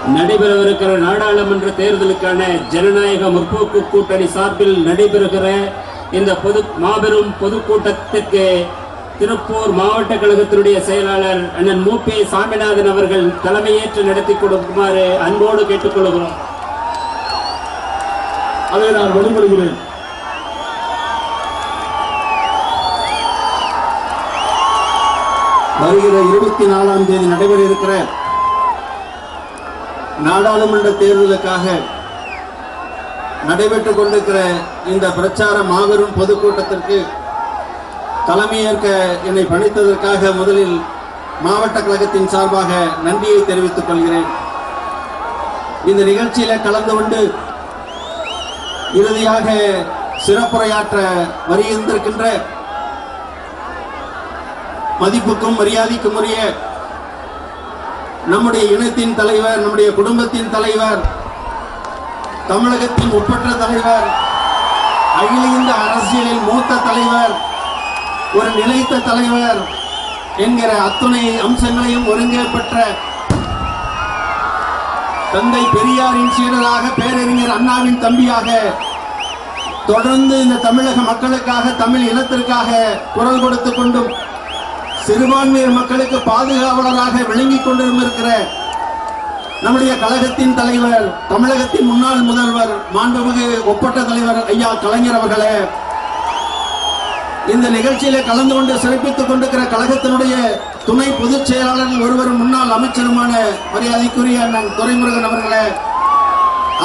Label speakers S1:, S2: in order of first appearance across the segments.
S1: நடைபெறவிருக்கிற நாடாளுமன்ற தேர்தலுக்கான ஜனநாயக முற்போக்கு கூட்டணி சார்பில் நடைபெறுகிற இந்த மாபெரும் பொதுக்கூட்டத்திற்கு திருப்பூர் மாவட்ட கழகத்தினுடைய செயலாளர் அண்ணன் மூப்பே சாமிநாதன் அவர்கள் தலைமையேற்று நடத்தி கொடுக்குமாறு அன்போடு கேட்டுக்கொள்கிறோம்.
S2: அதை நான் வழிபடுகிறேன். வருகிற 24ஆம் தேதி நடைபெற இருக்கிற நாடாளுமன்ற தேர்தலுக்காக நடைபெற்றுக் கொண்டிருக்கிற இந்த பிரச்சார மாபெரும் பொதுக்கூட்டத்திற்கு தலைமையேற்க என்னை பணித்ததற்காக முதலில் மாவட்ட கழகத்தின் சார்பாக நன்றியை தெரிவித்துக் கொள்கிறேன். இந்த நிகழ்ச்சியில கலந்து கொண்டு இறுதியாக சிறப்புரையாற்ற வருகின்றிருக்கின்ற மதிப்புக்கும் மரியாதைக்கும் உரிய நம்முடைய இனத்தின் தலைவர், நம்முடைய குடும்பத்தின் தலைவர், தமிழகத்தின் ஒப்பற்ற தலைவர், அகில இந்திய அரசியலில் மூத்த தலைவர், ஒரு நிலைத்த தலைவர் என்கிற அத்துணை அம்சங்களையும் ஒருங்கே பெற்ற தந்தை பெரியாரின் சீடராக, பேரறிஞர் அண்ணாவின் தம்பியாக தொடர்ந்து இந்த தமிழக மக்களுக்காக, தமிழ் இனத்திற்காக குரல் கொடுத்துக் கொண்டும் சிறுபான்மையர் மக்களுக்கு பாதுகாவலராக விளங்கிக் கொண்டிருக்கிற நம்முடைய கழகத்தின் தலைவர், தமிழகத்தின் முன்னாள் முதல்வர், மாண்புமிகு ஒப்பற்ற தலைவர் ஐயா கலைஞர் அவர்களே, இந்த நிகழ்ச்சியில கலந்து கொண்டு சிறப்பித்துக் கொண்டிருக்கிற கழகத்தினுடைய துணை பொதுச் செயலாளர் ஒருவர், முன்னாள் அமைச்சருமான மரியாதைக்குரிய அண்ணன் துரைமுருகன் அவர்களே,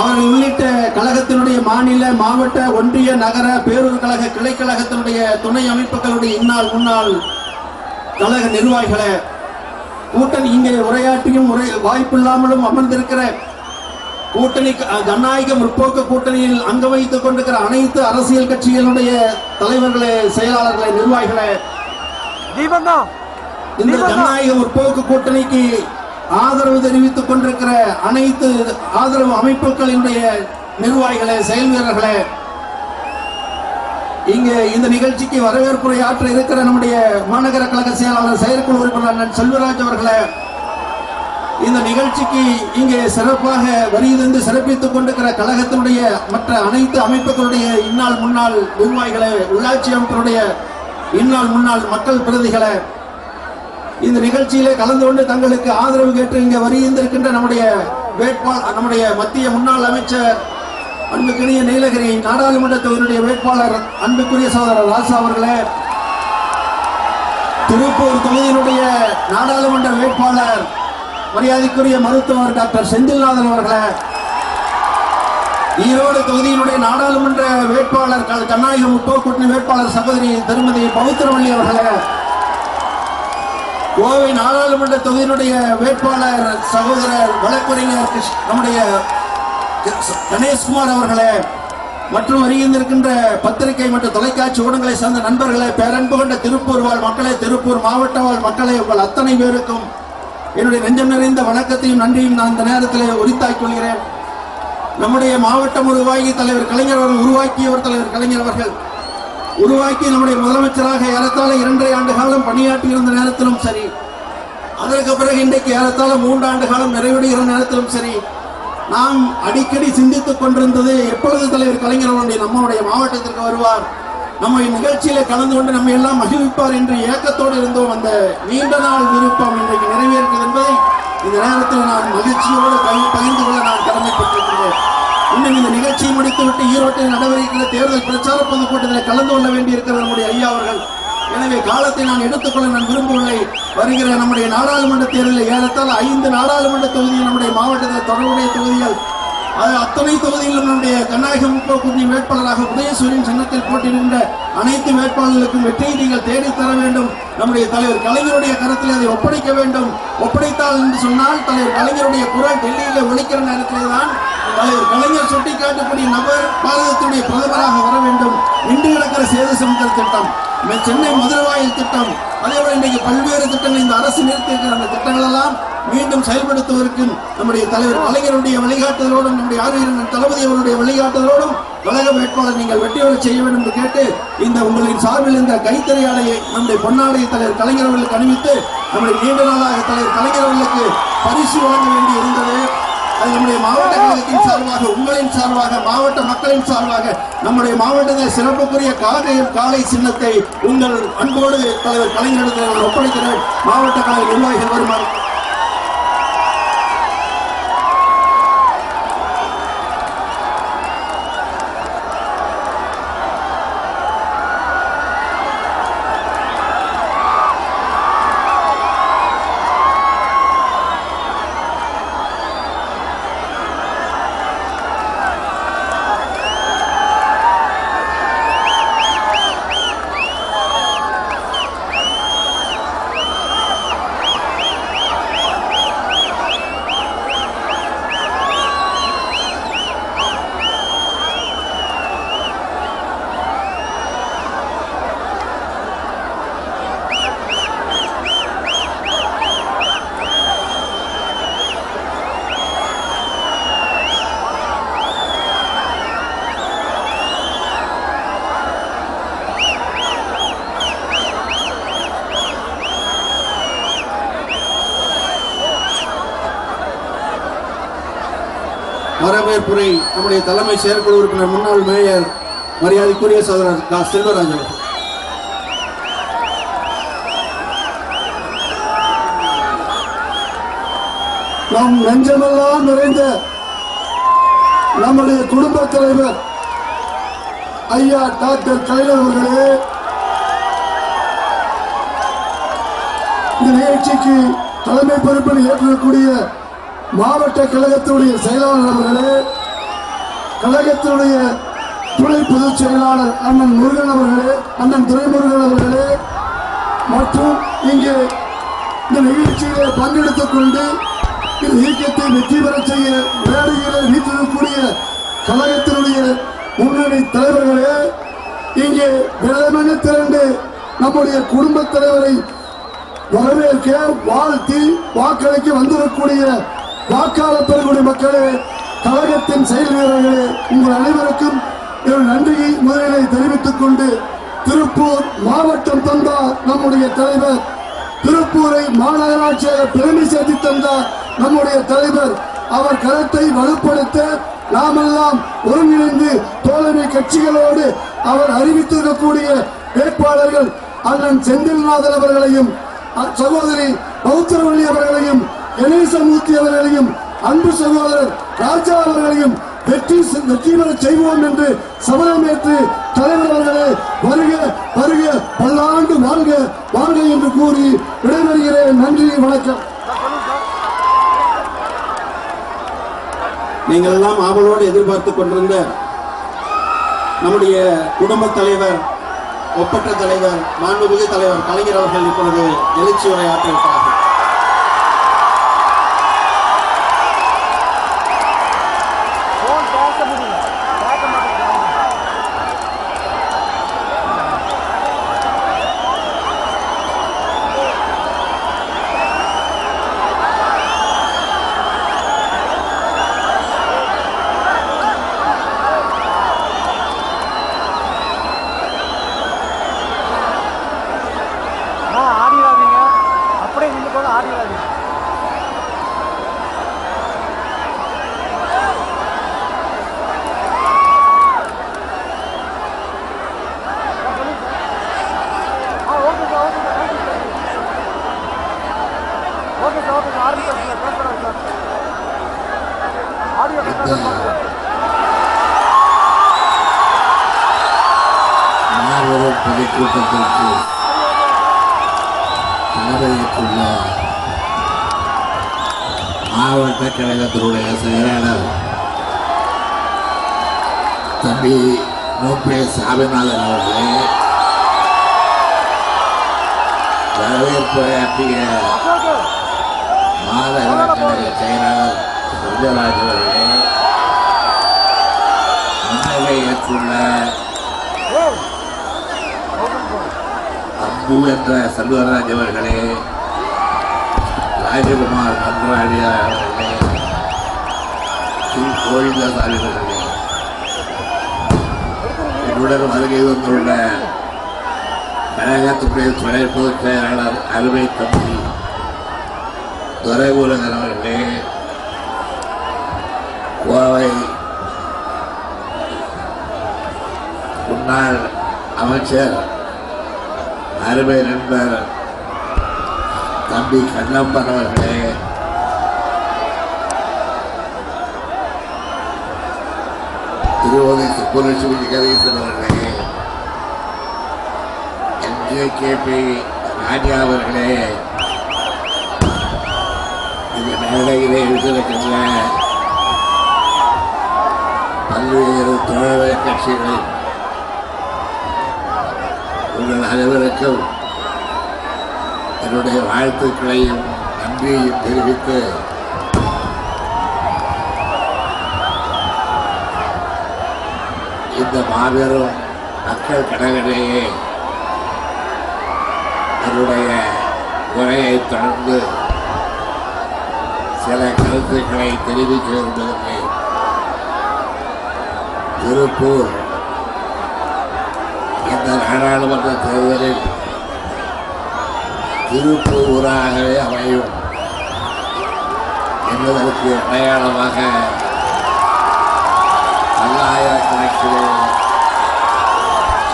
S2: அவர்கள் உள்ளிட்ட கழகத்தினுடைய மாநில, மாவட்ட, ஒன்றிய, நகர, பேரூர் கழக கிளைக்கழகத்தினுடைய துணை அமைப்புகளுடைய இந்நாள் முன்னாள் கழக நிர்வாகிகளே, கூட்டணி இங்கே உரையாற்றியும் வாய்ப்பில்லாமலும் அமர்ந்திருக்கிற கூட்டணி ஜனநாயக முற்போக்கு கூட்டணியில் அங்க வைத்துக் கொண்டிருக்கிற அனைத்து அரசியல் கட்சிகளுடைய தலைவர்களே, செயலாளர்களே, நிர்வாகிகளே, இந்த ஜனநாயக முற்போக்கு கூட்டணிக்கு ஆதரவு தெரிவித்துக் கொண்டிருக்கிற அனைத்து ஆதரவு அமைப்புகளினுடைய நிர்வாகிகளே, செயல் வீரர்களே, இங்கே இந்த நிகழ்ச்சிக்கு வரவேற்புரை ஆற்ற இருக்கிற நம்முடைய மாநகர கழக செயலாளர் செயற்குழு உறுப்பினர் செல்வராஜ் அவர்களே, இந்த நிகழ்ச்சிக்கு இங்கே சிறப்பாக வருகிறது சிறப்பித்துக் கொண்டிருக்கிற கழகத்தினுடைய மற்ற அனைத்து அமைப்புகளுடைய இந்நாள் முன்னாள் நிர்வாகிகளே, உள்ளாட்சி அமைப்பினுடைய இந்நாள் முன்னாள் மக்கள் பிரதிகளே, இந்த நிகழ்ச்சியிலே கலந்து கொண்டு தங்களுக்கு ஆதரவு கேட்டு இங்கே வருகின்றிருக்கின்ற நம்முடைய வேட்பாளர், நம்முடைய மத்திய முன்னாள் அமைச்சர் அன்புக்குரிய நீலகிரி நாடாளுமன்ற தொகுதியுடைய வேட்பாளர் அன்புக்குரிய சகோதரர் ராசா அவர்களே, திருப்பூர் தொகுதியினுடைய நாடாளுமன்ற வேட்பாளர் மரியாதைக்குரிய மருத்துவர் டாக்டர் செந்தில்நாதன் அவர்களே, ஈரோடு தொகுதியினுடைய நாடாளுமன்ற வேட்பாளர் ஜனநாயக முற்போக்கு கூட்டணி வேட்பாளர் சகோதரி திருமதி பௌத்திரவள்ளி அவர்களே, கோவை நாடாளுமன்ற தொகுதியினுடைய வேட்பாளர் சகோதரர் வழக்கறிஞர் நம்முடைய கணேஷ்குமார் அவர்களே, மற்றும் வருகின்றிருக்கின்ற பத்திரிகை மற்றும் தொலைக்காட்சி ஊடகங்களை சார்ந்த நண்பர்களே, பேரன்பு கொண்ட திருப்பூர் வாழ் மக்களே, திருப்பூர் மாவட்ட வாழ் மக்களே, உங்கள் அத்தனை பேருக்கும் என்னுடைய நெஞ்சம் நிறைந்த வணக்கத்தையும் நன்றியும் நான் இந்த நேரத்தில் உரித்தாக்கிக் கொள்கிறேன். நம்முடைய மாவட்டம் உருவாக்கி தலைவர் கலைஞர் அவர்கள் உருவாக்கியவர் தலைவர் கலைஞர் அவர்கள் உருவாக்கி நம்முடைய முதலமைச்சராக ஏறத்தாழ 2.5 ஆண்டு காலம் பணியாற்றி இருந்த நேரத்திலும் சரி, அதற்கு பிறகு இன்றைக்கு ஏறத்தாழ 3 ஆண்டு காலம் நிறைவடைகிற நேரத்திலும் சரி, நாம் அடிக்கடி சிந்தித்துக் கொண்டிருந்தது எப்பொழுது தலைவர் கலைஞர் அவர்களுடைய நம்முடைய மாவட்டத்திற்கு வருவார், நம்ம நிகழ்ச்சியில கலந்து கொண்டு நம்ம எல்லாம் மகிழ்விப்பார் என்று ஏக்கத்தோடு இருந்தோம். அந்த நீண்ட நாள் விருப்பம் இன்றைக்கு நிறைவேறுகிறது என்பதை இந்த நேரத்தில் நான் மகிழ்ச்சியோடு பகிர்ந்து கொள்ள நான் கடமைப்பட்டிருக்கிறேன். இன்னும் இந்த நிகழ்ச்சியை முடித்துவிட்டு ஈரோட்டில் நடைபெறுகிற தேர்தல் பிரச்சார பொதுக்கூட்டத்தில் கலந்து கொள்ள வேண்டியிருக்கிற நம்முடைய ஐயா அவர்கள், எனவே காலத்தை நான் எடுத்துக்கொள்ள நான் விரும்பவில்லை. வருகிற நம்முடைய நாடாளுமன்ற தேர்தலில் ஏறத்தாழ 5 நாடாளுமன்ற தொகுதிகள் நம்முடைய மாவட்டத்தில் தொடர்புடைய தொகுதிகள், அது அத்தனை தொகுதியிலும் நம்முடைய ஜனநாயக முற்போக்கு வேட்பாளராக உதயசூரியன் சின்னத்தில் போட்டியிடுகின்ற அனைத்து வேட்பாளர்களுக்கும் வெற்றியை நீங்கள் தேடித்தர வேண்டும். நம்முடைய தலைவர் கலைஞருடைய கருத்தில் அதை ஒப்படைக்க வேண்டும். ஒப்படைத்தால் என்று சொன்னால் தலைவர் கலைஞருடைய குரல் டெல்லியில் ஒழிக்கிற நேரத்திலே தான் தலைவர் கலைஞர் சுட்டிக்காட்டக்கூடிய நபர் பாரதத்துடைய பிரதமராக வர வேண்டும். இன்று கிடக்கிற சேது சமுத்திர திட்டம், சென்னை மதுரவாயில் திட்டம், அதேபோல இன்றைக்கு பல்வேறு திட்டங்கள் இந்த அரசு நிறுத்தியிருக்கிற அந்த திட்டங்கள் எல்லாம் மீண்டும் செயல்படுத்துவதற்கு நம்முடைய தலைவர் கலைஞருடைய வழிகாட்டுதலோடும், நம்முடைய ஆளுநர் தளபதி அவருடைய வழிகாட்டுதலோடும் கழக வேட்பாளர் நீங்கள் வெற்றி பெற செய்ய வேண்டும் என்று கேட்டு இந்த உங்களின் சார்பில் இந்த கைத்தறியாடையை நம்முடைய பொன்னாடைய தலைவர் கலைஞர் அவர்களுக்கு அணிவித்து நம்முடைய நீண்ட நாளாக தலைவர் கலைஞர் அவர்களுக்கு பரிசு வழங்க வேண்டி இருந்தது. அது நம்முடைய மாவட்ட கழகத்தின் சார்பாக, உங்களின் சார்பாக, மாவட்ட மக்களின் சார்பாக நம்முடைய மாவட்டத்தில் சிறப்புக்குரிய காலை சின்னத்தை உங்கள் அன்போடு தலைவர் கலைஞரிடத்தில் ஒப்படைக்கிற மாவட்ட கழக நிர்வாகிகள் வருமாறு வரவேற்புரை நம்முடைய தலைமை செயற்குழு உறுப்பினர் முன்னாள் மேயர் மரியாதைக்குரிய சகோதரர் செல்வராஜ் அவர்கள்.
S3: நம் நெஞ்சமெல்லாம் நிறைந்த நம்முடைய குடும்ப தலைவர் ஐயா டாக்டர் கலைஞர் அவர்களே, இந்த நிகழ்ச்சிக்கு தலைமை பொறுப்பில் ஏற்கக்கூடிய மாவட்ட கழகத்தினுடைய செயலாளர் அவர்களே, கழகத்தினுடைய துணை பொதுச் செயலாளர் அண்ணன் முருகன் அவர்களே, அண்ணன் துரைமுருகன் அவர்களே, மற்றும் இங்கே இந்த நிகழ்ச்சியிலே பங்கெடுத்துக் கொண்டு இந்த இயக்கத்தை வெற்றி பெற செய்ய மேடையிலே வீட்டிருக்கக்கூடிய கழகத்தினுடைய முன்னணி தலைவர்களே, இங்கே வெள்ளமென திரண்டு நம்முடைய குடும்ப தலைவரை வரவேற்க வாழ்த்தி வாக்களிக்க வந்திருக்கக்கூடிய வாக்காளர் பெருங்குடி மக்களே, கழகத்தின் செயல் வீரர்களே, உங்கள் அனைவருக்கும் நன்றியை முதலிலே தெரிவித்துக் கொண்டு, திருப்பூர் மாவட்டம் தந்தார் நம்முடைய தலைவர், திருப்பூரை மாநகராட்சியாக பெருமை சேர்த்து தந்தார் நம்முடைய தலைவர். அவர் கருத்தை வலுப்படுத்த நாமெல்லாம் ஒருங்கிணைந்து தோழமை கட்சிகளோடு அவர் அறிவித்திருக்கக்கூடிய வேட்பாளர்கள் அண்ணன் செந்தில்நாதன் அவர்களையும், சகோதரி பௌத்திரவள்ளி அவர்களையும், கணேசமூர்த்தி அவர்களையும், அன்பு சகோதரர் ராஜா அவர்களையும் வெற்றி பெற செய்வோம் என்று சபதமேற்று தலைவர் அவர்களே வருக வருக பல்லாண்டு வாழ்க வாழ்க என்று கூறி விடைபெறுகிறேன். நன்றி, வணக்கம்.
S2: நீங்கள் எல்லாம் ஆவலோடு எதிர்பார்த்துக் கொண்டிருந்த நம்முடைய குடும்ப தலைவர், ஒப்பற்ற தலைவர், மாண்புமிகு தலைவர் கலைஞர் அவர்கள் இப்பொழுது எழுச்சி உரையாற்ற இருக்கிறார்கள்.
S4: மாபெரும் பொதுக்கூட்டத்திற்கு தலைமையேற்றுள்ள மாவட்ட கழகத்தினுடைய செயலாளர் தம்பி மூப்பே சாமிநாதன் அவர்களே, வரவேற்புரையாற்றிய மாநகர கழக செயலாளர் செல்வராஜ் அவர்களே, முன்னிலை ஏற்றுள்ள அம்பு என்ற செல்வராஜ் அவர்களே, ராஜகுமார் மன்றாடியார் அவர்களே, ஸ்ரீ கோவிந்தசாமி அவர்களே, என்னுடன் வருகை வந்துள்ள கழகத்துடைய துணை பொதுச் செயலாளர் அருமை தம்பி துரைமுருகன் அவர்களே, முன்னாள் அமைச்சர் அருமை நண்பர் தம்பி கண்ணப்பன் அவர்களே, திருவோதி சுப்புலட்சுமி கணேசன் அவர்களே, எம்ஜேகேபி ராஜா அவர்களே, இந்த மேடையிலே எழுதியிருக்கின்ற பல்வேறு தோழர் கட்சிகள் உங்கள் அனைவருக்கும் என்னுடைய வாழ்த்துக்களையும் நன்றியையும் தெரிவித்து இந்த மாபெரும் மக்கள் கடலிலேயே என்னுடைய உரையை தொடர்ந்து சில கருத்துக்களை தெரிவிக்க விரும்புகிறேன். திருப்பூர் இந்த நாடாளுமன்ற தேர்தலில் திருப்பூர் ஊராகவே அமையும் என்பதற்கு அடையாளமாக பல்லாயிரக்கணக்கில்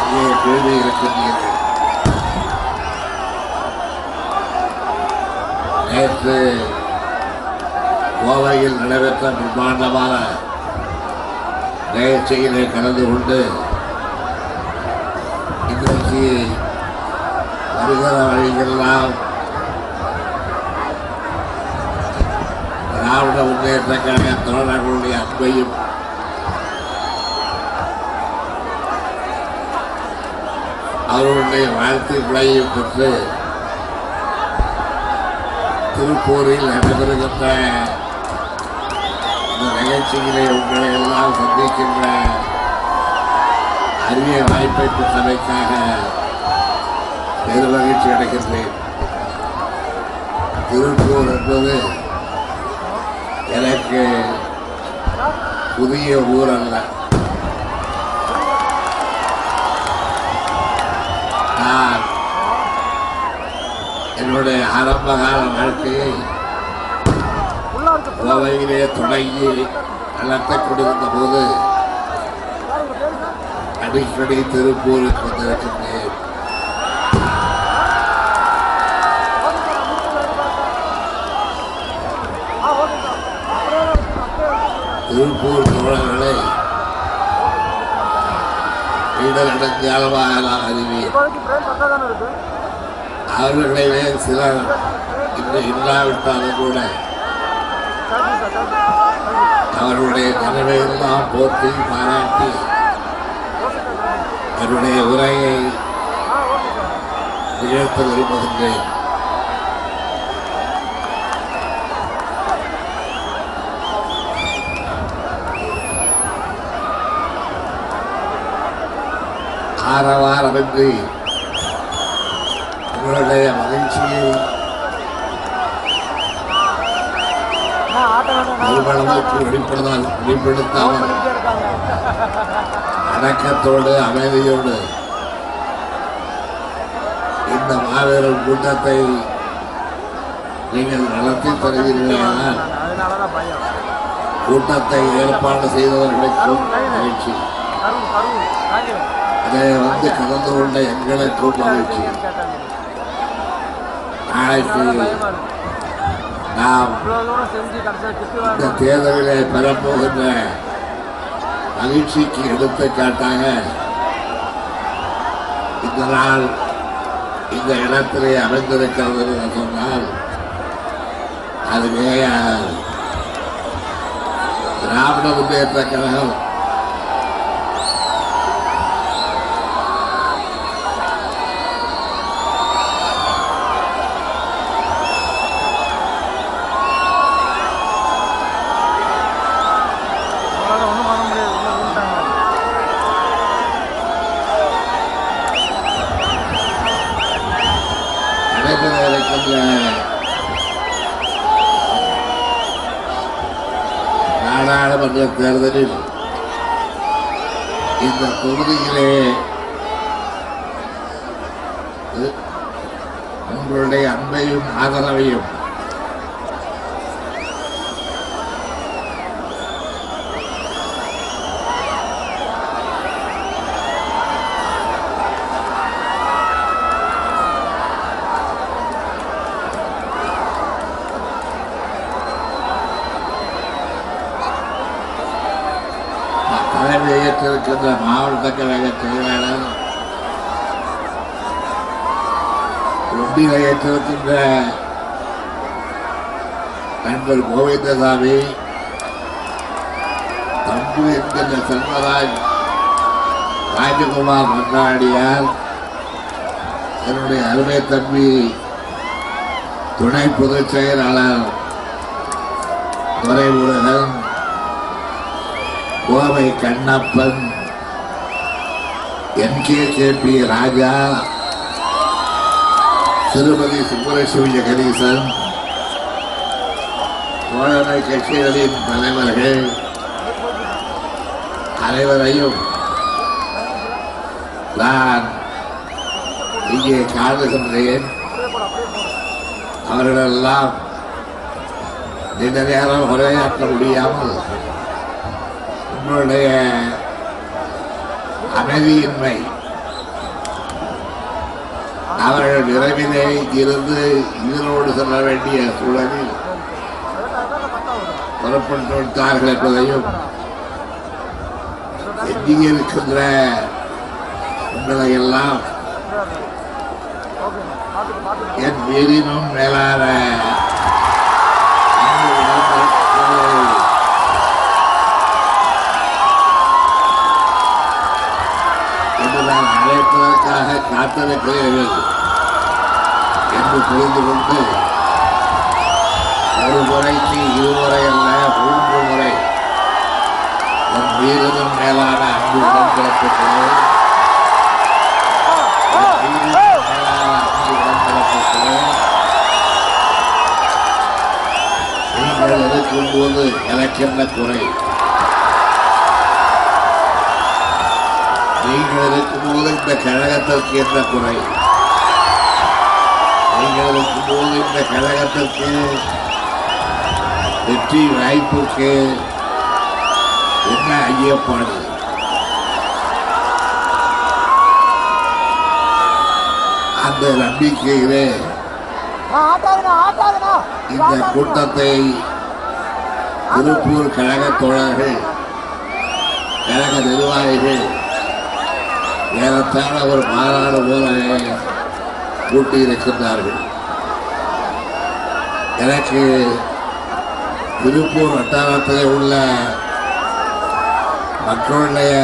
S4: இங்கே கூடி இருக்கின்றது. நேற்று கோவையில் நடைபெற்ற பிரம்மாண்டமான நிகழ்ச்சியிலே கலந்து கொண்டு இன்றைக்கு வருகிற வழிகளெல்லாம் திராவிட முன்னேற்ற கழக தோழர்களுடைய அன்பையும் அவர்களுடைய வாழ்த்துக்களையும் பெற்று திருப்பூரில் நடைபெறுகின்ற இந்த நிகழ்ச்சியிலே உங்களை எல்லாம் சந்திக்கின்ற அரிய வாய்ப்பை பெற்றமைக்காக பெருமகிழ்ச்சி அடைகின்றேன். திருப்பூர் என்பது எனக்கு புதிய ஊர் அல்ல. நான் என்னுடைய ஆரம்பகால வாழ்க்கையை கோவையிலே தொடங்கி நடத்தக் கொண்டிருந்த போது அடிக்கடி திருப்பூருக்கு வந்திருக்கின்றேன். திருப்பூர் தோழர்களை நெடுஞ்சாலமாக நான் அறிவேன். அவர்களிலே சிலர் இன்று இல்லாவிட்டாலும் கூட அவர்களுடைய நினைவையெல்லாம் போற்றி பாராட்டி என்னுடைய உரையை நிகழ்த்த விரும்புகின்றேன். ஆரவாரமின்றி உங்களுடைய மகிழ்ச்சியை நிறுவனங்களுக்கு வெளிப்படுத்தாமல் அடக்கத்தோடு அமைதியோடு இந்த மாபெரும் கூட்டத்தை நீங்கள் நடத்தி தருவீர்களானால் கூட்டத்தை ஏற்பாடு செய்தவர்களுக்கும் மகிழ்ச்சி, அதை வந்து கலந்து கொண்ட எங்களுக்கும் மகிழ்ச்சி. நாளைக்கு நாம் இந்த தேர்தலிலே பெறப்போகின்ற மகிழ்ச்சிக்கு எடுத்துக்காட்டாக இந்த நாள் இந்த இடத்திலே அமைந்திருக்கிறது என்று சொன்னால் அது திராவிட முன்னேற்ற கழகம் நாடாளுமன்ற தேர்தலில் இந்த தொகுதியிலே உங்களுடைய அன்பையும் ஆதரவையும் தலைமையேற்றிருக்கின்ற மாவட்ட கழக செயலாளர், ஒன்றிணையேற்றிருக்கின்ற நண்பர் கோவிந்தசாமி, தம்பு என்கின்ற செல்வராஜ், ராஜகுமார் மன்றாடியார், என்னுடைய அருமை தம்பி துணை பொதுச் செயலாளர் துரைமுருகன், கோவை கண்ணப்பன், NKKP ராஜா, திருமதி சுப்புலட்சுமி கணேசன், தோழமை கட்சிகளின் தலைவர்கள் அனைவரையும் நான் இங்கே காணுகின்றேன். அவர்களெல்லாம் நீண்ட நேரம் உரையாற்ற முடியாமல் உங்களுடைய அமைதியின்மை, அவர்கள் விரைவிலே இருந்து இதனோடு செல்ல வேண்டிய சூழலில் புறப்பட்டு விட்டார்கள் என்பதையும், எஞ்சியிருக்கின்ற உங்களை எல்லாம் என் உயிரினும் மேலான என்று நான் அழைப்பதற்காக காத்திருக்கிறீர்கள் என்று புரிந்து கொண்டு, ஒரு முறைக்கு இருமுறை அல்ல 3 முறை என் உயிரினும் மேலான அன்பு உடன்பிறப்புகளே, நீங்கள் இருக்கும்போது எனக்கு என்ன குறை? நீங்கள் இருக்கும்போது இந்த கழகத்திற்கு என்ன குறை? நீங்கள் இருக்கும்போது இந்த கழகத்திற்கு வெற்றி வாய்ப்புக்கு என்ன ஐயப்பாடு? அந்த நம்பிக்கையிலே இந்த கூட்டத்தை திருப்பூர் கழக தோழர்கள், கழக நிர்வாகிகள் ஏறத்தாழ ஒரு மாநாடு போலவே கூட்டியிருக்கின்றார்கள். எனக்கு திருப்பூர் வட்டாரத்தில் உள்ள மக்களுடைய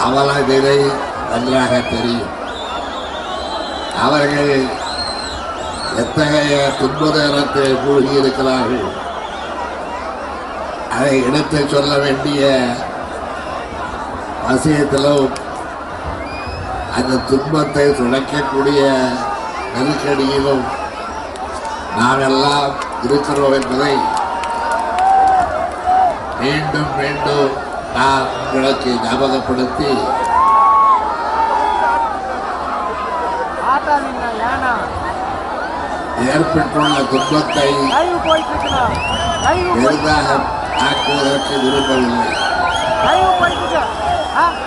S4: அவல நிலை நன்றாக தெரியும். அவர்கள் எத்தகைய துன்பதத்தில் மூழ்கியிருக்கிறார்கள், அதை எடுத்து சொல்ல வேண்டிய அவசியத்திலும் அந்த துன்பத்தை துடைக்கக்கூடிய நெருக்கடியிலும் நாமெல்லாம் இருக்கிறோம் என்பதை மீண்டும் மீண்டும் நான் உங்களுக்கு ஞாபகப்படுத்தி, ஏற்பட்டுள்ள துன்பத்தை பெரிதாக ஆக்குவதற்கு விரும்பவில்லை.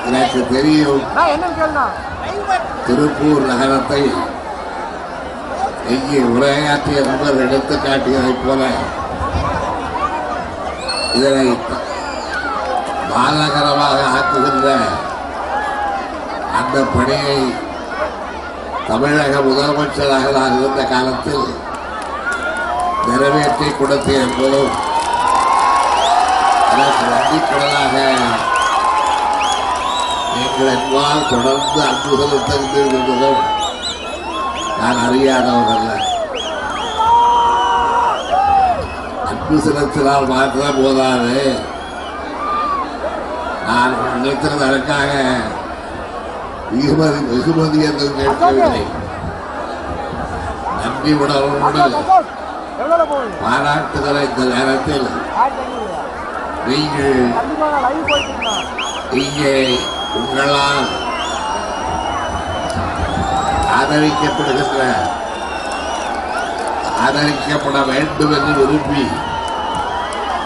S4: எனக்கு தெரியும், திருப்பூர் நகரத்தை இங்கே உரையாற்றிய நபர் எடுத்து காட்டியதைப் போல இதனை பாலகரமாக ஆக்குகின்ற அந்த பணியை தமிழக முதலமைச்சராக நான் இருந்த காலத்தில் நிறைவேற்றி கொடுத்தேன் என்பதும், எனக்கு நன்றிக்கடனாக நீங்கள் என்பால் தொடர்ந்து அன்பு செலுத்துகிறீர்கள் என்பதும் நான் அறியாதவர் அல்ல. அன்பு செலுத்தினால் மாத்திரம் போதாது, நான் நினைத்தது அதற்காக வெகுமதி என்று கேட்கவில்லை. நன்றி உணர்வோடு பாராட்டுகிற இந்த நேரத்தில் நீங்கள் இங்கே உங்களால் ஆதரிக்கப்பட வேண்டும் என்று விரும்பி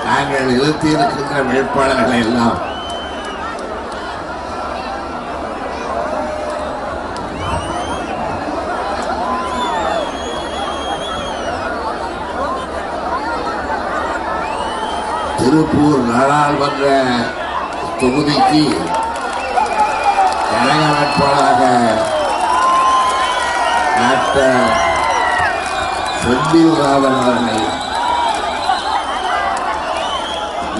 S4: நாங்கள் நிறுத்தியிருக்கின்ற வேட்பாளர்களை எல்லாம் திருப்பூர் நாடாளுமன்ற தொகுதிக்கு கழக வேட்பாளராக டாக்டர் செந்தில்நாதன் அவர்களை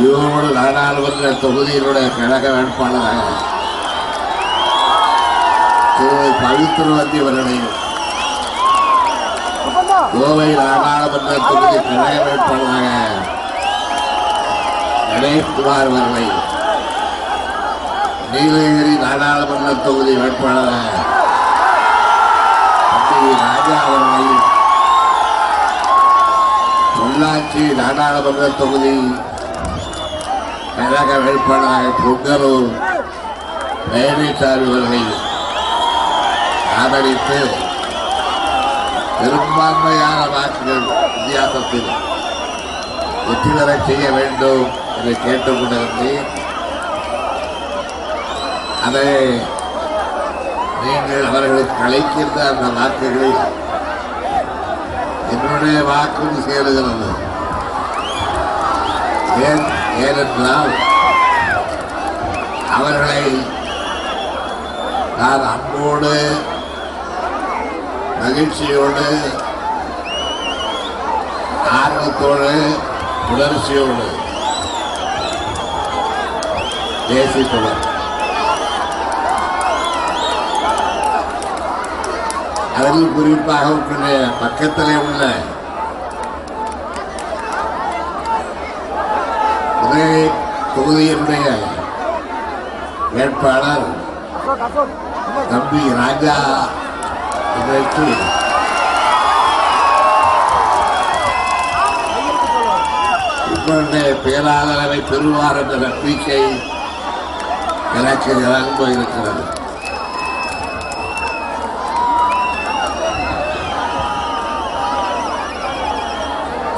S4: ஈரோடு நாடாளுமன்ற தொகுதியினுடைய கழக வேட்பாளராக திரு பவித்ரவதி அவர்களையும் கோவை நாடாளுமன்ற தொகுதி கழக வேட்பாளராக கணேஷ்குமார் அவர்களையும் நீலகிரி நாடாளுமன்ற தொகுதி வேட்பாளராக ராஜா அவர்களையும் பொள்ளாச்சி நாடாளுமன்ற தொகுதி கழக வேட்பாளராக பொங்கலூர் பழனிசாமி அவர்களையும் ஆதரித்து பெரும்பான்மையான வாக்குகள் வித்தியாசத்தில் வெற்றி பெற செய்ய வேண்டும் என்று கேட்டுக்கொண்டிருந்தேன். அதை நீங்கள் அவர்களுக்கு அளிக்கின்ற அந்த வாக்குகளில் என்னுடைய வாக்கு சேருகிறது. ஏனென்றால் அவர்களை நான் அன்போடு மகிழ்ச்சியோடு ஆர்வத்தோடு உணர்ச்சியோடு நேசிப்பவர். அதில் குறிப்பாக உங்களுடைய பக்கத்திலே உள்ள ஒரே தொகுதியினுடைய வேட்பாளர் தம்பி ராஜா இன்றைக்கு உங்களுடைய பேராதரவை பெறுவார் என்ற நம்பிக்கை எனக்கு நிரம்ப இருக்கிறது.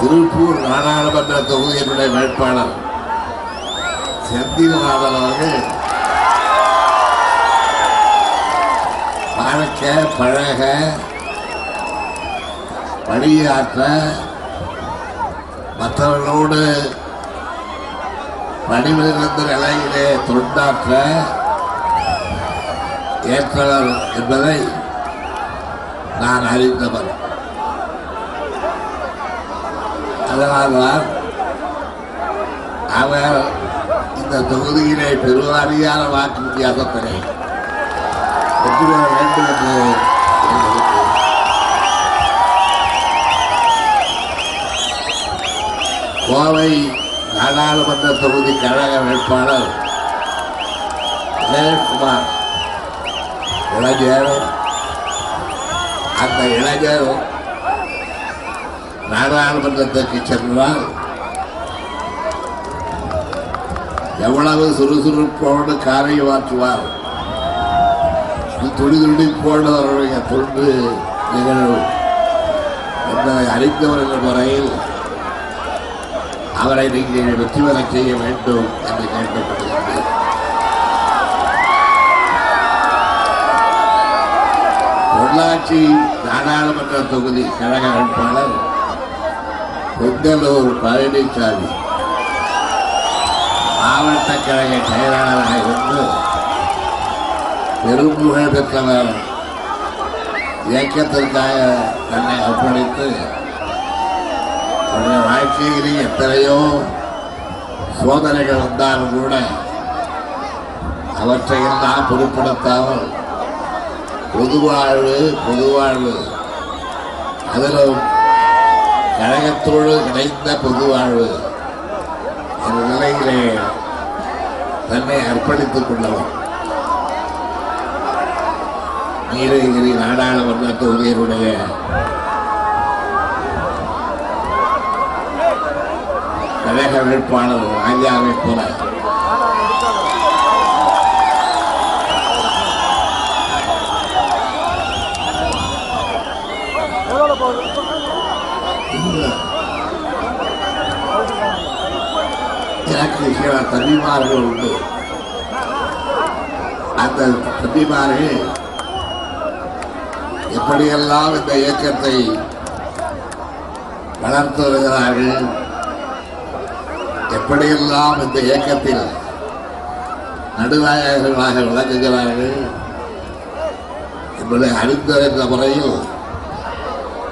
S4: திருப்பூர் நாடாளுமன்ற தொகுதியினுடைய வேட்பாளர் செந்தில்நாதன் அவர்கள் பார்க்க பழக பணியாற்ற மற்றவர்களோடு பணிவிருந்த நிலையிலே தொண்டாற்ற ஏற்றவர் என்பதை நான் அறிந்தவர். அதனால்தான் அவர் இந்த தொகுதியிலே பெருவாரியான வாக்கு வித்தியாசத்தினை வெற்றி பெற வேண்டும் என்று கோவை நாடாளுமன்ற தொகுதி கழக வேட்பாளர் கணேஷ்குமார் இளைஞர். அந்த இளைஞர் நாடாளுமன்றத்திற்கு சென்றால் எவ்வளவு சுறுசுறுப்போடு காரியமாற்றுவார், துடிதுடிப்போடு அவருடைய தொண்டு நிகழ்வு என்பதை அறிந்தவர் என்ற முறையில் அவரை நீங்கள் வெற்றி பெற செய்ய வேண்டும் என்று கேட்கப்படுகிறது. பொள்ளாச்சி நாடாளுமன்ற தொகுதி கழக வேட்பாளர் பொங்கலூர் பழனிசாமி மாவட்ட கழக செயலாளராக இருந்து பெரும்புகழ் பெற்றவர். இயக்கத்திற்காக தன்னை அர்ப்பணித்து அவருடைய வாழ்க்கையிலே எத்தனையோ சோதனைகள் வந்தாலும் கூட அவற்றையெல்லாம் பொருட்படுத்தாமல் பொதுவாழ்வு அதிலும் கழகத்தோடு இணைந்த பொதுவாழ்வு என்ற நிலையிலே தன்னை அர்ப்பணித்துக் கொண்டவர். நீலகிரி நாடாளுமன்ற தொகுதியினுடைய கழக வேட்பாளர் ராஜாவை போல எனக்கு சில தம்பிமார்கள் உண்டு. அந்த தம்பிமார்கள் எப்படியெல்லாம் இந்த இயக்கத்தை வளர்த்து வருகிறார்கள், எப்படியெல்லாம் இந்த இயக்கத்தில் நடுநாயகர்களாக விளங்குகிறார்கள் என்பதை அறிந்த முறையில்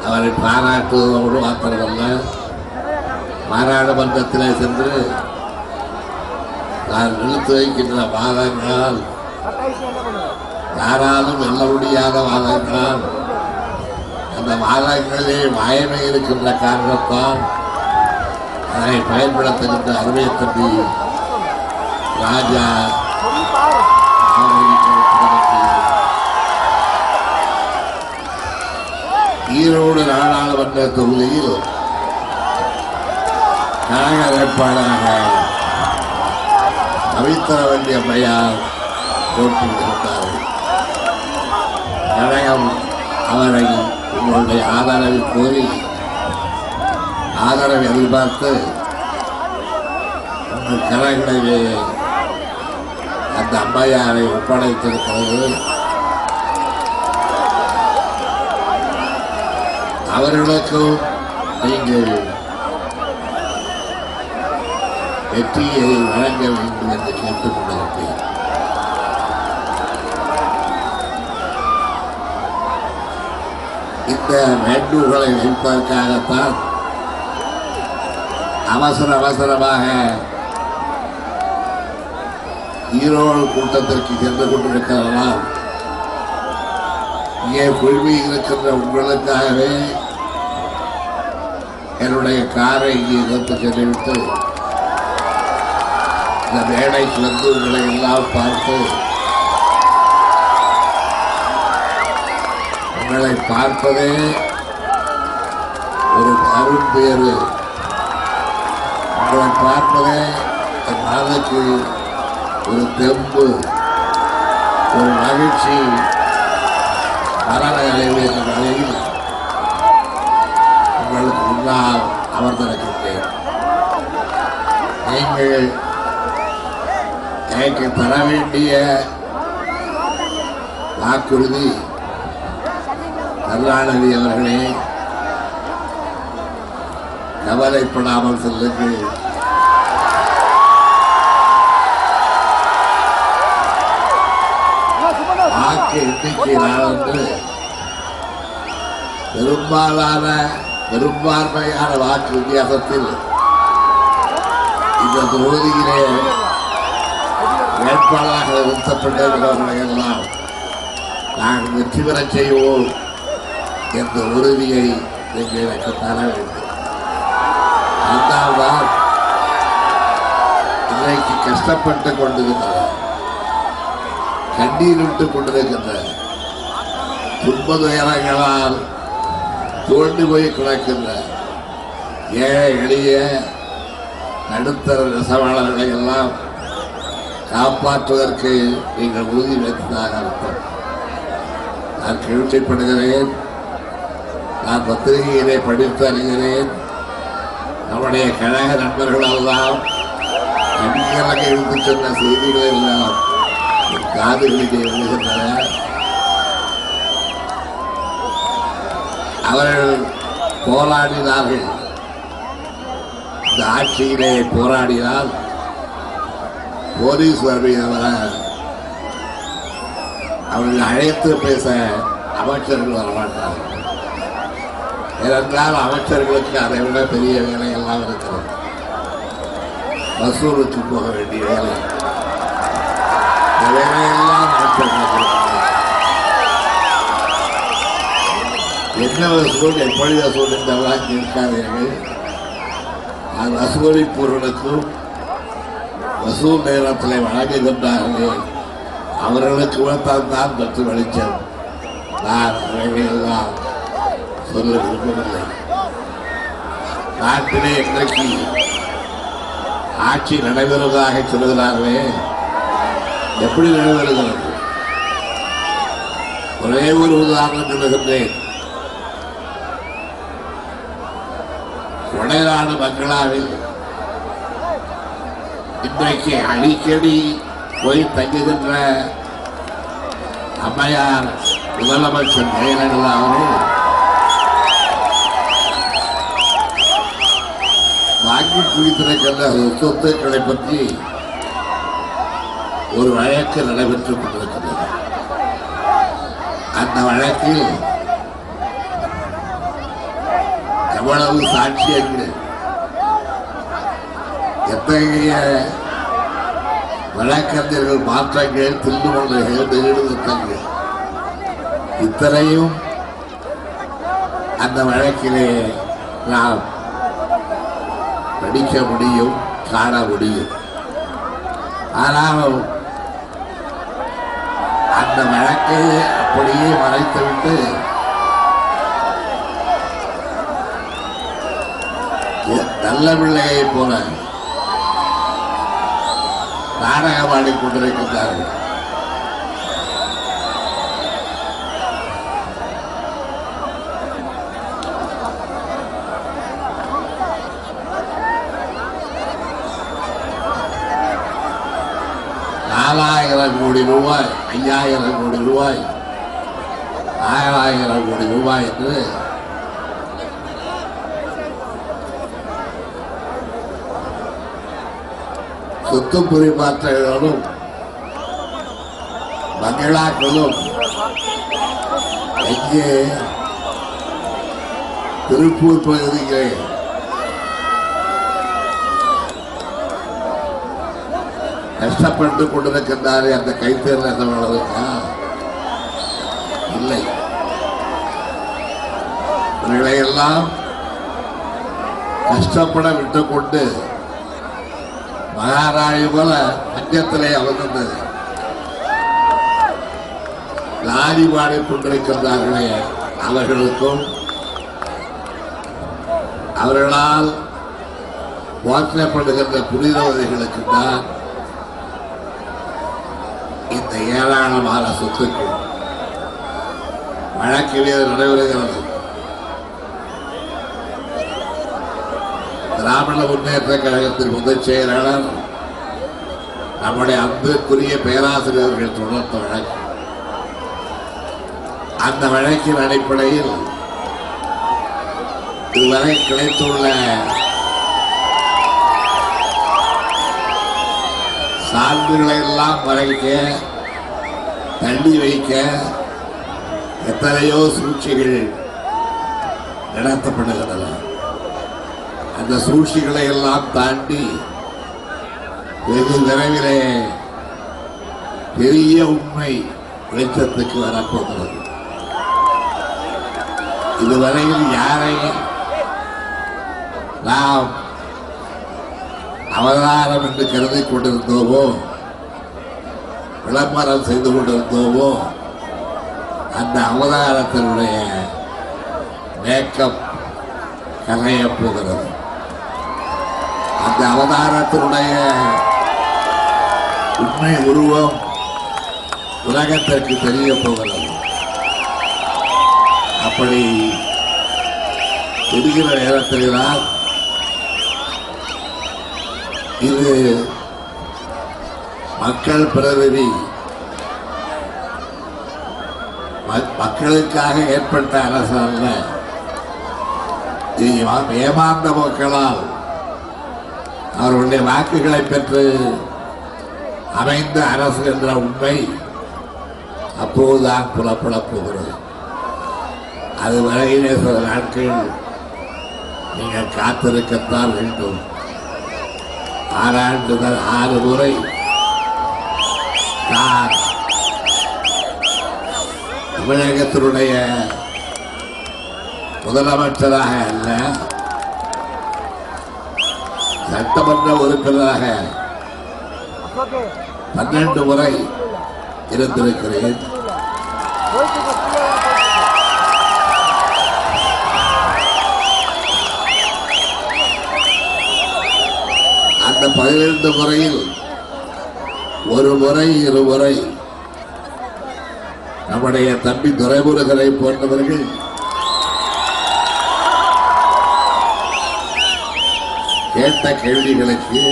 S4: அவரை பாராட்டுவதோடு மாத்திரமல்ல, பாராளுமன்றத்திலே சென்று நான் நிறுத்தி வைக்கின்ற வாதங்களால், யாராலும் வெல்ல முடியாத வாதங்களால், அந்த வாதங்களிலே மாயமை இருக்கின்ற காரணத்தால் அதை பயன்படுத்துகின்ற அருமை தம்பி ராஜா ஈரோடு நாடாளுமன்ற தொகுதியில் கழக வேட்பாளராக பவித்திரவல்லி அம்மையார் போட்டியிட்டிருந்தார்கள். கழகம் அவரை உங்களுடைய ஆதரவை கோரி ஆதரவை எதிர்பார்த்து உங்கள் கரங்களிலே அந்த அம்மையாரை ஒப்படைத்திருக்கிறது. அவர்களுக்கும் நீங்கள் வெற்றியை வழங்க வேண்டும் என்று கேட்டுக் கொண்டிருக்கிறேன். இந்த வேண்டுகோளை வைப்பதற்காகத்தான் அவசரமாக ஈரோடு கூட்டத்திற்கு சென்று கொண்டிருக்கிறதெல்லாம் இங்கே குழுமி இருக்கின்ற உங்களுக்காகவே என்னுடைய காரை இங்கே நிறுத்தி சென்றுவிட்டு இந்த மேடைக்கு வந்து உங்களை எல்லாம் பார்த்து உங்களை பார்ப்பதே ஒரு அரும்பேறு. உங்களை பார்ப்பதே என் மனதுக்கு ஒரு தெம்பு, ஒரு மகிழ்ச்சி, மரண அடைவு என்ற நிலையில் உங்களுக்கு முன்னால் அமர்ந்திருக்கின்றேன். நீங்கள் எனக்கு தர வேண்டிய வாக்குறுதி, கருணாநிதி அவர்களே, கவலைப்படாமல் செல்லுங்கள். வாக்கு எண்ணிக்கை நாளன்று பெரும்பான்மையான வாக்கு வித்தியாசத்தில் இந்த தொகுதியிலே வேட்பாளராக நிறுத்தப்பட்டிருக்கிறவர்களை எல்லாம் நாங்கள் வெற்றி பெறச் செய்வோம் என்ற உறுதியை நீங்கள் எனக்கு தர வேண்டும். அதனால்தான் இன்றைக்கு கஷ்டப்பட்டு கொண்டிருக்கின்ற, கண்ணீர் விட்டுக் கொண்டிருக்கின்ற, துன்ப துயரங்களால் தோண்டி போய் கிடக்கின்ற ஏழை எளிய நடுத்தர நெசவாளர்களை எல்லாம் காப்பாற்றுவதற்கு நீங்கள் உறுதி வைத்ததாக அர்த்தம். நான் கேள்விப்படுகிறேன், நான் பத்திரிகையிலே படித்து அறிகிறேன். நம்முடைய கழக நண்பர்களெல்லாம் அங்கீகரமாக இருந்து சொன்ன செய்திகள் எல்லாம் காதுகளிலே விழுகின்றன. அவர்கள் போராடினார்கள். இந்த ஆட்சியிலே போராடினால் போலீஸ் வருவதை அவர்கள் அழைத்து பேச அமைச்சர்கள் வரமாட்டார்கள். ஏனென்றால் அமைச்சர்களுக்கு அதை விட பெரிய வேலையெல்லாம் இருக்கிறது. வசூலுக்கு போக வேண்டிய வேலை, இந்த வேலையெல்லாம் அமைச்சர்களுக்கு என்ன வசூல், எப்படி வசூல் என்றெல்லாம் கேட்காதீர்கள். அது வசூலிப்பவர்களுக்கும் வசூல் நேரத்தில் வழங்குகின்றார்களே அவர்களுக்கு தான் பற்று வெளிச்சம். நான் அவைகளெல்லாம் சொல்ல விரும்பவில்லை. நாட்டிலே இன்றைக்கு ஆட்சி நடைபெறுவதாக சொல்லுகிறார்களே, எப்படி நடைபெறுகிறது? ஒரே ஒரு உதாரணம் சொல்லுகின்றேன். கொடைநாடு பங்களாவில் இன்றைக்கு அடிக்கடி போய் தங்குகின்ற அம்மையார் முதலமைச்சர் ஜெயலலிதா அவர்கள் வாங்கி குவித்திருக்கின்ற சொத்துக்களை பற்றி ஒரு வழக்கு நடைபெற்றுக் கொண்டிருக்கிறது. அந்த வழக்கில் எவ்வளவு சாட்சியங்கள், எத்தகைய வழக்கறிஞர்கள் மாற்றங்கள், திருமணங்கள், ஈடுபட்டங்கள், இத்தனையும் அந்த வழக்கிலே நாம் படிக்க முடியும், காண முடியும். ஆனால் அந்த வழக்கை அப்படியே மறைத்துவிட்டு நல்ல பிள்ளையை போல நாடகம் ஆடிக்கொண்டிருக்கின்றார்கள். $4,000 கோடி, 5,000 கோடி, 6,000 கோடி ரூபாய் என்று சொத்து பரிமாற்றங்களும் பங்களாக்களும் எங்கே திருப்பூர் பகுதியிலே கஷ்டப்பட்டு கொண்டிருக்கின்றாரே அந்த கைத்தேர்தல் என்னவர்களுக்கா? இல்லை. இவர்களையெல்லாம் கஷ்டப்பட விட்டுக் கொண்டு மகாராணி போல பஞ்சத்திலே அமர்ந்து லாரி பாடிக் கொண்டிருக்கின்றார்களே, அவர்களுக்கும் அவர்களால் போற்றப்படுகின்ற புனிதவதைகளுக்கு தான் இந்த ஏராளமான சொத்துக்கள் வழக்கிலே நடைபெறுகிறது. திராவிட முன்னேற்ற கழகத்தின் முதல் செயலாளர் நம்முடைய அன்புக்குரிய பேராசிரியர்கள் தொடர்ந்த வழக்கு. அந்த வழக்கின் அடிப்படையில் இதுவரை கிடைத்துள்ள சான்றுகளை எல்லாம் மறைக்க, தள்ளி வைக்க எத்தனையோ சூழ்ச்சிகள் நடத்தப்படுகின்றன. அந்த சூழ்ச்சிகளை எல்லாம் தாண்டி வெகு விரைவிலே பெரிய உண்மை வெளிச்சத்துக்கு வரப்போகிறது. இதுவரையில் யாரை நாம் அவதாரம் என்று கருதி கொண்டிருந்தோமோ, விளம்பரம் செய்து கொண்டிருந்தோமோ, அந்த அவதாரத்தினுடைய மேக்கப் கரைய போகிறது. அந்த அவதாரத்தினுடைய உண்மை உருவம் உலகத்திற்கு தெரிய போகிறது. அப்படி தெரிகிற நேரத்தில்தான் இது மக்கள் பிரதிநிதி, மக்களுக்காக ஏற்பட்ட அரசு அல்ல, ஏமாந்த மக்களால் அவர்களுடைய வாக்குகளை பெற்று அமைந்த அரசு என்ற உண்மை அப்போதுதான் புலப்படப் போகிறது. அது வரையிலே சில நாட்கள் நீங்கள் காத்திருக்கத்தான் வேண்டும். 6 ஆண்டுகள் 6 முறை நான் தமிழகத்தினுடைய முதலமைச்சராக அல்ல, சட்டமன்ற உறுப்பினராக 12 முறை இருந்திருக்கிறேன். அந்த 12 முறையில் ஒரு முறை 2 முறை நம்முடைய தம்பி துரைமுருகனை போன்றவர்கள் கேட்ட கேள்விகளுக்கு,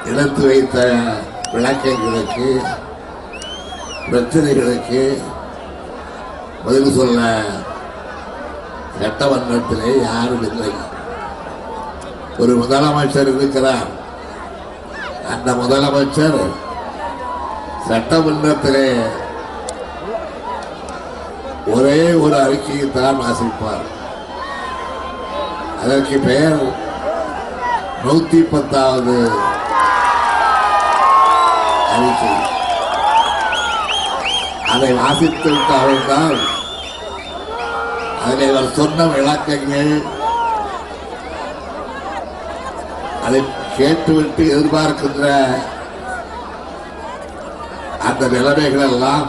S4: எடுத்து வைத்த விளக்கங்களுக்கு, பிரச்சனைகளுக்கு பதில் சொல்ல சட்டமன்றத்திலே யாரும் இல்லை. ஒரு முதலமைச்சர் இருக்கிறார், அந்த முதலமைச்சர் சட்டமன்றத்திலே ஒரே ஒரு அறிக்கையை தான் வாசிப்பார். அதற்கு பெயர் 110வது அறிக்கை. அதை வாசித்துவிட்டு அவர்தான் அதில் அவர் சொன்ன விளக்கங்கள், அதை கேட்டுவிட்டு எதிர்பார்க்கின்ற அந்த நிலைமைகள் எல்லாம்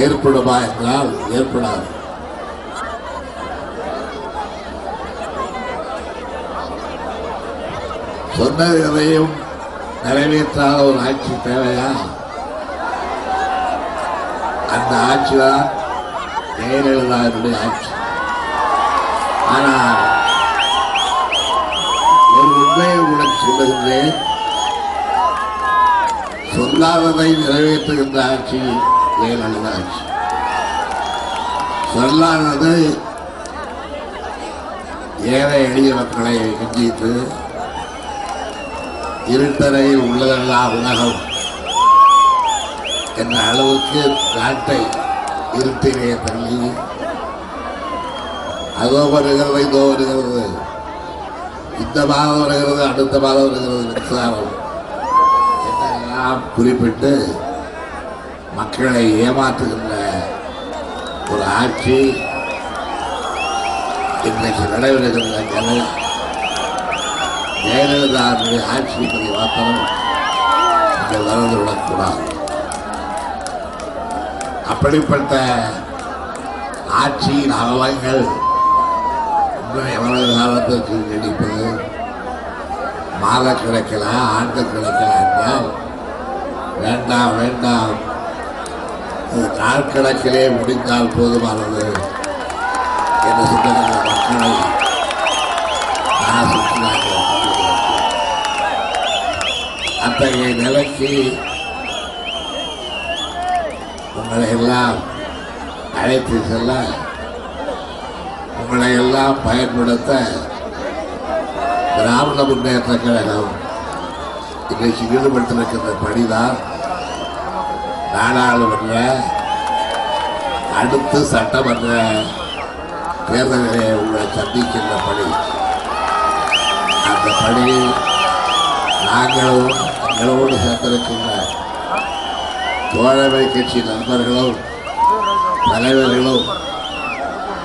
S4: ஏற்படுமா என்றால் ஏற்படாது. சொன்னது எதையும் நிறைவேற்றாத ஒரு ஆட்சி தேவையா? அந்த ஆட்சி தான் ஜெயலலிதாவுடைய ஆட்சி. ஆனால் ஒரு உண்மையை உங்களுக்கு சொல்லுகின்றேன், சொல்லாததை நிறைவேற்றுகின்ற ஆட்சி ஜெயலலிதா ஆட்சி. சொல்லாதது ஏழை எளிய மக்களை வஞ்சித்து இருட்டறையில் உள்ளதெல்லாம் உலகம் என்ற அளவுக்கு நாட்டை இருட்டிலே தள்ளி அதோ வருகிறது இதோ வருகிறது, இந்த மாதம் வருகிறது அடுத்த மாதம் வருகிறது மின்சாரம் என்றெல்லாம் குறிப்பிட்டு மக்களை ஏமாற்றுகின்ற ஒரு ஆட்சி இன்றைக்கு நடைபெறுகின்ற ஜெயலலிதாவுடைய ஆட்சி பற்றி மாத்திரம் இங்கே வளர்ந்து விடக்கூடாது. அப்படிப்பட்ட ஆட்சியின் அவலங்கள் இன்னும் எவ்வளவு காலத்திற்கு நீடிப்பது? மாத கிடைக்கலாம், ஆண்டு கிடைக்கலாம் என்றால் வேண்டாம் வேண்டாம், நாட்கணக்கிலே முடிந்தால் போதுமானது என்று சொல்லுகிற மக்களை நான் சுற்றினாங்க. அத்தகைய நிலைக்கு உங்களை எல்லாம் அழைத்து செல்ல, உங்களை எல்லாம் பயன்படுத்த திராவிட முன்னேற்ற கழகம் இன்றைக்கு ஈடுபட்டிருக்கின்ற பணிதான் நாடாளுமன்ற அடுத்து சட்டமன்ற தேர்தலிலே உங்களை சந்திக்கின்ற பணி. அந்த பணியில் நாங்களும் எங்களோடு சேர்ந்திருக்கின்ற தோழமை கட்சி நண்பர்களும் தலைவர்களும்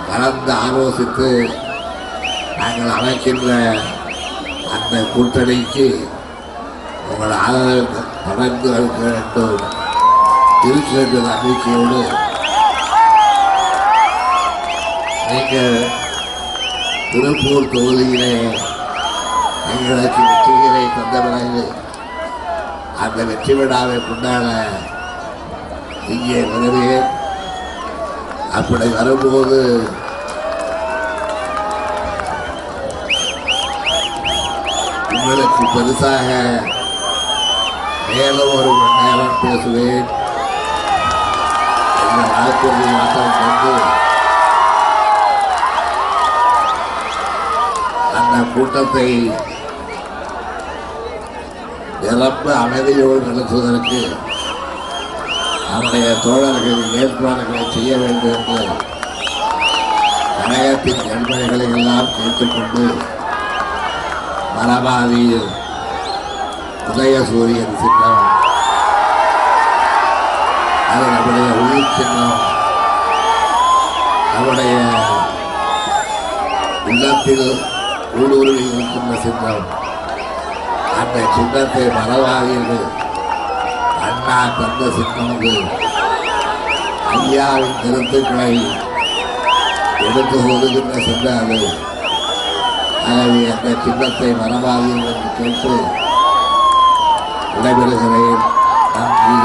S4: கலந்து ஆலோசித்து நாங்கள் அமைக்கின்ற அந்த கூட்டணிக்கு உங்கள் ஆதரவை தொடர்ந்து அளிக்க வேண்டும் இருக்கிற நம்பிக்கையோடு நீங்கள் திருப்பூர் தொகுதியிலே எங்களுக்கு வெற்றிகளை தந்த பிறகு அந்த வெற்றி விழாவை கொண்டாட இங்கே வருவேன். அப்படி வரும்போது உங்களுக்கு பெருசாக மேலும் ஒரு மணி நேரம் பேசுவேன் என்ற வாக்குறுதி மாற்றம் கொண்டு அந்த கூட்டத்தை நிரம்ப அமைதியோடு நடத்துவதற்கு நம்முடைய தோழர்கள் ஏற்பாடுகளை செய்ய வேண்டும் என்று கழகத்தின் நண்பர்களை எல்லாம் கேட்டுக்கொண்டு மரபாதியில் உதயசூரியன் சின்னம், அது நம்முடைய உயிர் சின்னம், நம்முடைய உள்ளத்தில் ஊடுருவி இருக்கின்ற சின்னம். அந்த சின்னத்தை மரபாதியில் அண்ணா தந்த சின்னது ஐயாவின் கருத்துக்களை எடுத்து ஒதுகின்ற சின்னம் அது. ஆகவே அந்த சின்னத்தை மரபாதியில் என்று கேட்டு விடைபெறுகிறேன். நன்றி.